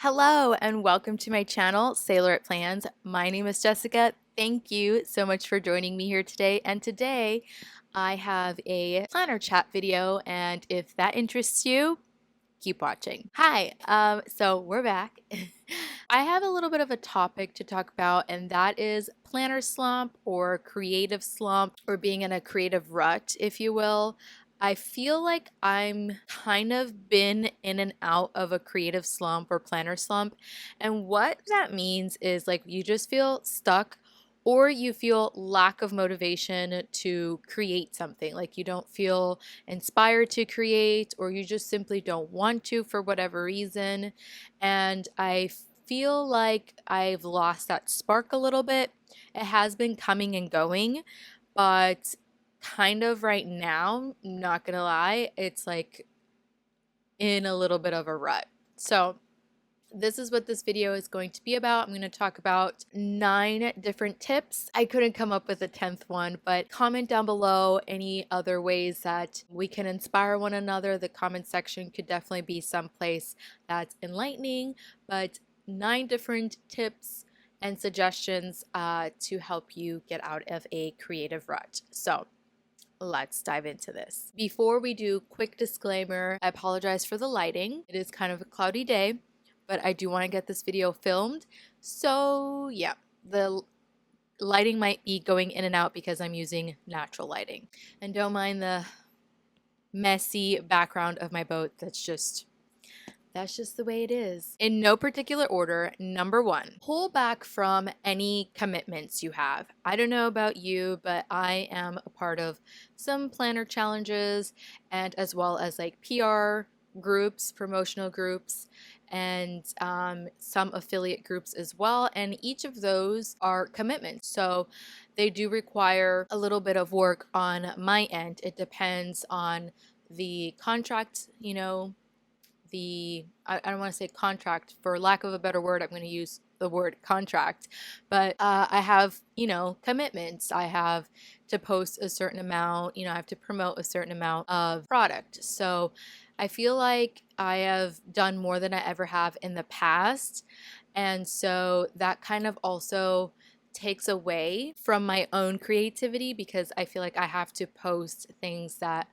Hello and welcome to my channel, Sailorette.Plans. My name is Jessica. Thank you so much for joining me here today. And today I have a planner chat video, and if that interests you, keep watching. Hi, so we're back. I have a little bit of a topic to talk about, and that is planner slump or creative slump or being in a creative rut, if you will. I feel like I'm kind of been in and out of a creative slump or planner slump. And what that means is like you just feel stuck or you feel lack of motivation to create something. Like you don't feel inspired to create, or you just simply don't want to for whatever reason. And I feel like I've lost that spark a little bit. It has been coming and going, but kind of right now, not gonna lie, it's like in a little bit of a rut. So this is what this video is going to be about. I'm going to talk about 9 different tips. I couldn't come up with a 10th one, but comment down below any other ways that we can inspire one another. The comment section could definitely be some place that's enlightening, but 9 different tips and suggestions to help you get out of a creative rut. So let's dive into this. Before we do, quick disclaimer, I apologize for the lighting. It is kind of a cloudy day, but I do want to get this video filmed. So yeah, the lighting might be going in and out because I'm using natural lighting. And don't mind the messy background of my boat. That's just the way it is. In no particular order, number 1, pull back from any commitments you have. I don't know about you, but I am a part of some planner challenges and as well as like PR groups, promotional groups, and some affiliate groups as well. And each of those are commitments. So they do require a little bit of work on my end. It depends on the contract, I don't want to say contract, for lack of a better word, I'm going to use the word contract, but I have, commitments. I have to post a certain amount, I have to promote a certain amount of product. So I feel like I have done more than I ever have in the past. And so that kind of also takes away from my own creativity because I feel like I have to post things that,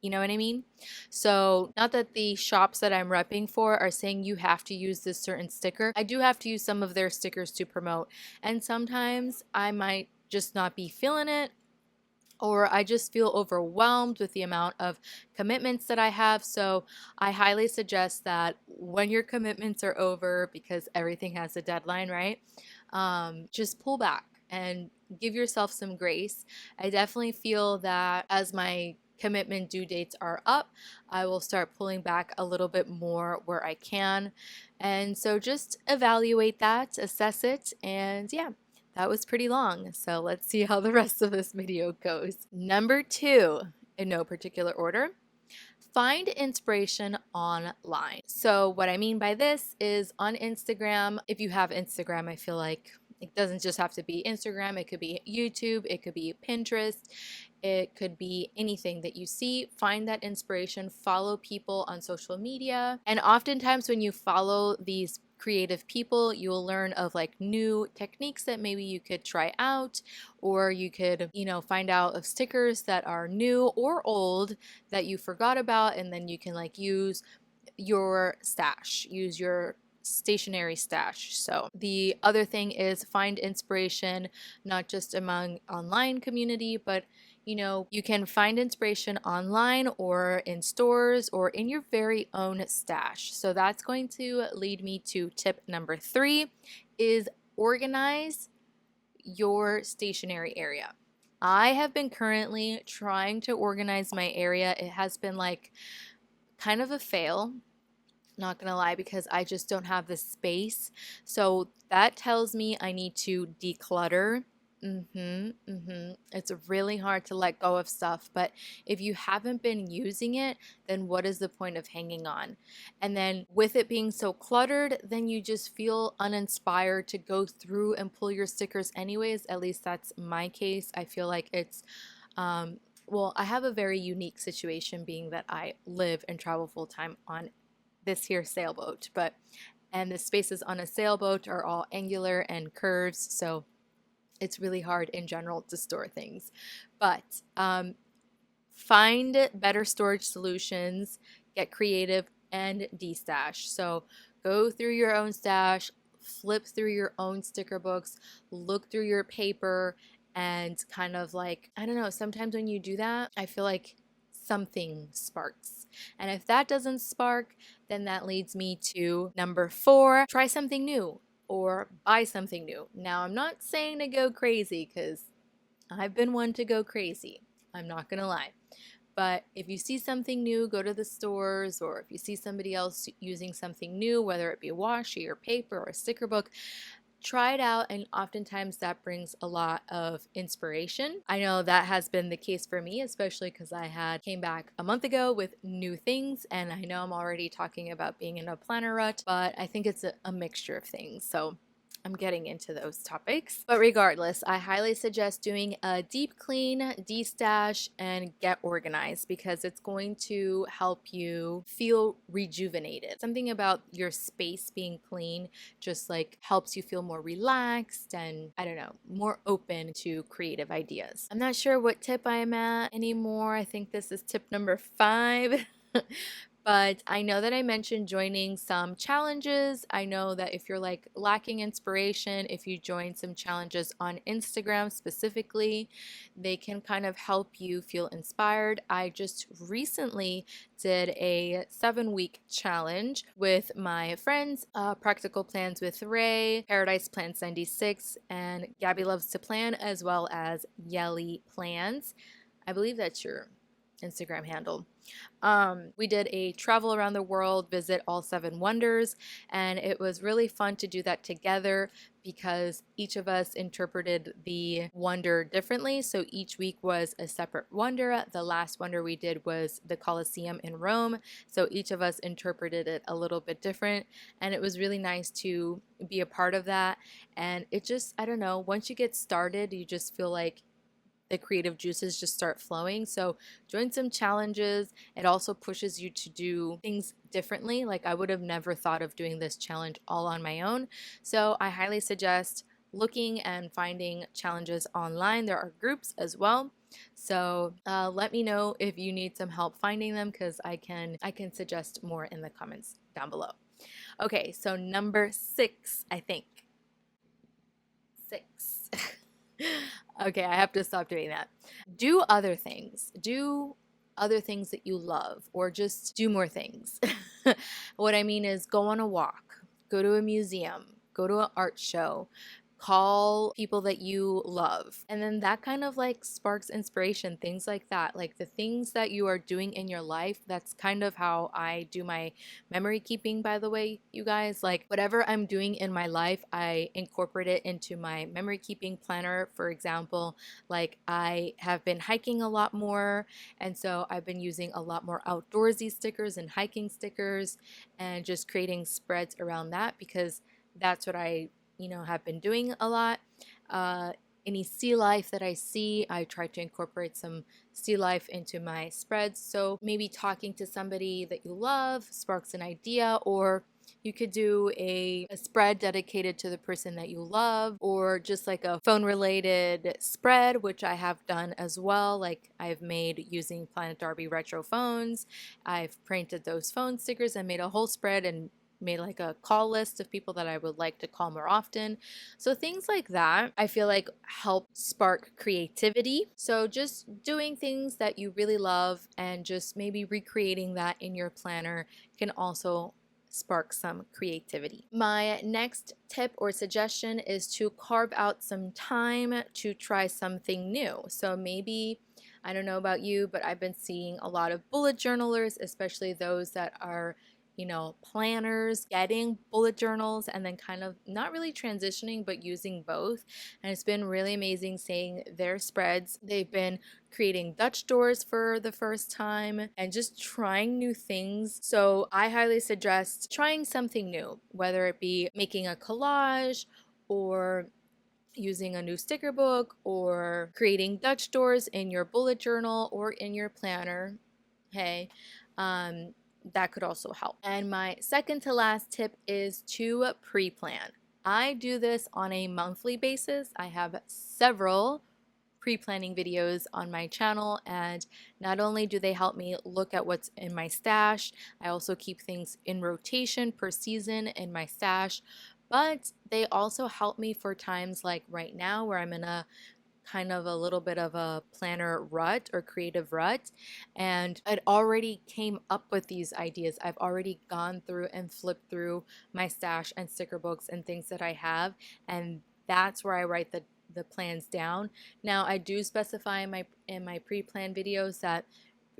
you know what I mean? So, not that the shops that I'm repping for are saying you have to use this certain sticker. I do have to use some of their stickers to promote. And sometimes I might just not be feeling it, or I just feel overwhelmed with the amount of commitments that I have. So, I highly suggest that when your commitments are over, because everything has a deadline, right? Just pull back and give yourself some grace. I definitely feel that as my commitment due dates are up, I will start pulling back a little bit more where I can. And so just evaluate that, assess it, and yeah, that was pretty long. So let's see how the rest of this video goes. Number 2, in no particular order, find inspiration online. So what I mean by this is on Instagram, if you have Instagram, I feel like it doesn't just have to be Instagram. It could be YouTube. It could be Pinterest. It could be anything that you see. Find that inspiration. Follow people on social media. And oftentimes when you follow these creative people, you'll learn of like new techniques that maybe you could try out, or you could, find out of stickers that are new or old that you forgot about, and then you can like use your stash, use your stationary stash. So the other thing is find inspiration not just among online community, but you can find inspiration online or in stores or in your very own stash. So that's going to lead me to tip number 3 is organize your stationary area. I have been currently trying to organize my area. It has been like kind of a fail, not gonna lie, because I just don't have the space. So that tells me I need to declutter. It's really hard to let go of stuff, but if you haven't been using it, then what is the point of hanging on? And then with it being so cluttered, then you just feel uninspired to go through and pull your stickers anyways. At least that's my case. I feel like it's well, I have a very unique situation being that I live and travel full time on this here sailboat, but and the spaces on a sailboat are all angular and curves, so it's really hard in general to store things. But find better storage solutions, get creative, and destash. So go through your own stash, flip through your own sticker books, look through your paper, and kind of like, I don't know, sometimes when you do that, I feel like something sparks. And if that doesn't spark, then that leads me to number 4, try something new or buy something new. Now, I'm not saying to go crazy because I've been one to go crazy. I'm not gonna lie. But if you see something new, go to the stores, or if you see somebody else using something new, whether it be a washi or paper or a sticker book, try it out, and oftentimes that brings a lot of inspiration. I know that has been the case for me, especially because I had came back a month ago with new things, and I know I'm already talking about being in a planner rut, but I think it's a mixture of things. So I'm getting into those topics. But regardless, I highly suggest doing a deep clean, destash, and get organized because it's going to help you feel rejuvenated. Something about your space being clean just like helps you feel more relaxed and, I don't know, more open to creative ideas. I'm not sure what tip I am at anymore. I think this is tip number 5. But I know that I mentioned joining some challenges. I know that if you're like lacking inspiration, if you join some challenges on Instagram specifically, they can kind of help you feel inspired. I just recently did a 7-week challenge with my friends, Practical Plans with Ray, ParabataiGFX 96, and Gabby Loves to Plan, as well as Yelly Plans. I believe that's your Instagram handle. We did a travel around the world, visit all 7 wonders, and it was really fun to do that together because each of us interpreted the wonder differently. So each week was a separate wonder. The last wonder we did was the Colosseum in Rome. So each of us interpreted it a little bit different, and it was really nice to be a part of that. And it just, I don't know, once you get started, you just feel like the creative juices just start flowing. So join some challenges. It also pushes you to do things differently. Like I would have never thought of doing this challenge all on my own. So I highly suggest looking and finding challenges online. There are groups as well. So let me know if you need some help finding them because I can suggest more in the comments down below. Okay, so number 6, I think. 6. Okay, I have to stop doing that. Do other things. Do other things that you love, or just do more things. What I mean is go on a walk, go to a museum, go to an art show, call people that you love. And then that kind of like sparks inspiration, things like that. Like the things that you are doing in your life, that's kind of how I do my memory keeping, by the way, you guys. Like whatever I'm doing in my life, I incorporate it into my memory keeping planner. For example, like I have been hiking a lot more, and so I've been using a lot more outdoorsy stickers and hiking stickers and just creating spreads around that because that's what I have been doing a lot. Any sea life that I see, I try to incorporate some sea life into my spreads. So maybe talking to somebody that you love sparks an idea, or you could do a spread dedicated to the person that you love, or just like a phone related spread, which I have done as well. Like I've made using Planet Darbi retro phones. I've printed those phone stickers and made a whole spread and made like a call list of people that I would like to call more often. So things like that I feel like help spark creativity. So just doing things that you really love and just maybe recreating that in your planner can also spark some creativity. My next tip or suggestion is to carve out some time to try something new. So maybe, I don't know about you, but I've been seeing a lot of bullet journalers, especially those that are planners, getting bullet journals and then kind of not really transitioning, but using both. And it's been really amazing seeing their spreads. They've been creating Dutch doors for the first time and just trying new things. So I highly suggest trying something new, whether it be making a collage or using a new sticker book or creating Dutch doors in your bullet journal or in your planner. Hey, that could also help. And my second to last tip is to pre-plan. I do this on a monthly basis. I have several pre-planning videos on my channel, and not only do they help me look at what's in my stash, I also keep things in rotation per season in my stash, but they also help me for times like right now where I'm in a kind of a little bit of a planner rut or creative rut, and I'd already came up with these ideas. I've already gone through and flipped through my stash and sticker books and things that I have, and that's where I write the plans down. Now I do specify in my pre-plan videos that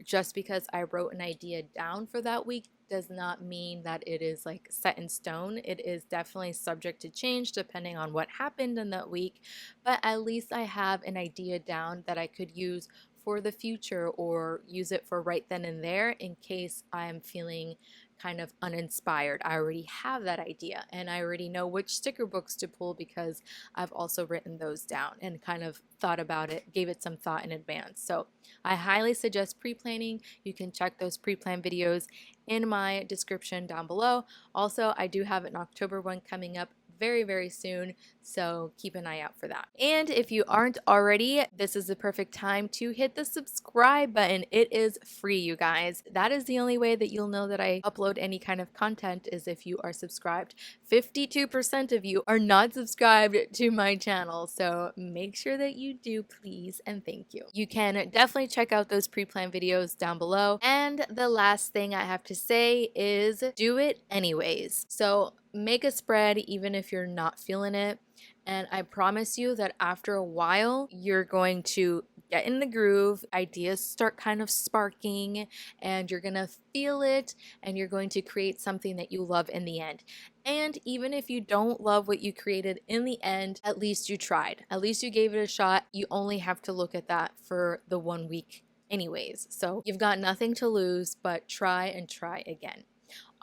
just because I wrote an idea down for that week does not mean that it is like set in stone. It is definitely subject to change depending on what happened in that week, but at least I have an idea down that I could use for the future or use it for right then and there in case I'm feeling kind of uninspired. I already have that idea and I already know which sticker books to pull because I've also written those down and kind of thought about it, gave it some thought in advance. So I highly suggest pre-planning. You can check those pre-plan videos in my description down below. Also, I do have an October one coming up very soon, so keep an eye out for that. And if you aren't already, this is the perfect time to hit the subscribe button. It is free, you guys. That is the only way that you'll know that I upload any kind of content, is if you are subscribed. 52% of you are not subscribed to my channel, so make sure that you do, please, and thank you. You can definitely check out those pre-planned videos down below. And the last thing I have to say is do it anyways. So make a spread even if you're not feeling it, and I promise you that after a while you're going to get in the groove, ideas start kind of sparking, and you're gonna feel it, and you're going to create something that you love in the end. And even if you don't love what you created in the end, at least you tried, at least you gave it a shot. You only have to look at that for the 1 week anyways, so you've got nothing to lose but try and try again.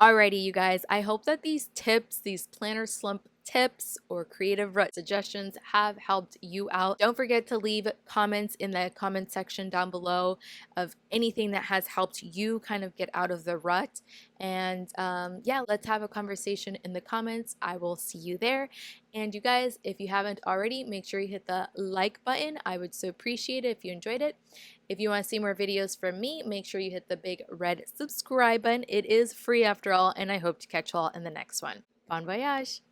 Alrighty, you guys, I hope that these tips, these planner slump tips or creative rut suggestions have helped you out. Don't forget to leave comments in the comment section down below of anything that has helped you kind of get out of the rut. And yeah, let's have a conversation in the comments. I will see you there. And you guys, if you haven't already, make sure you hit the like button. I would so appreciate it if you enjoyed it. If you want to see more videos from me, make sure you hit the big red subscribe button. It is free after all, and I hope to catch you all in the next one. Bon voyage!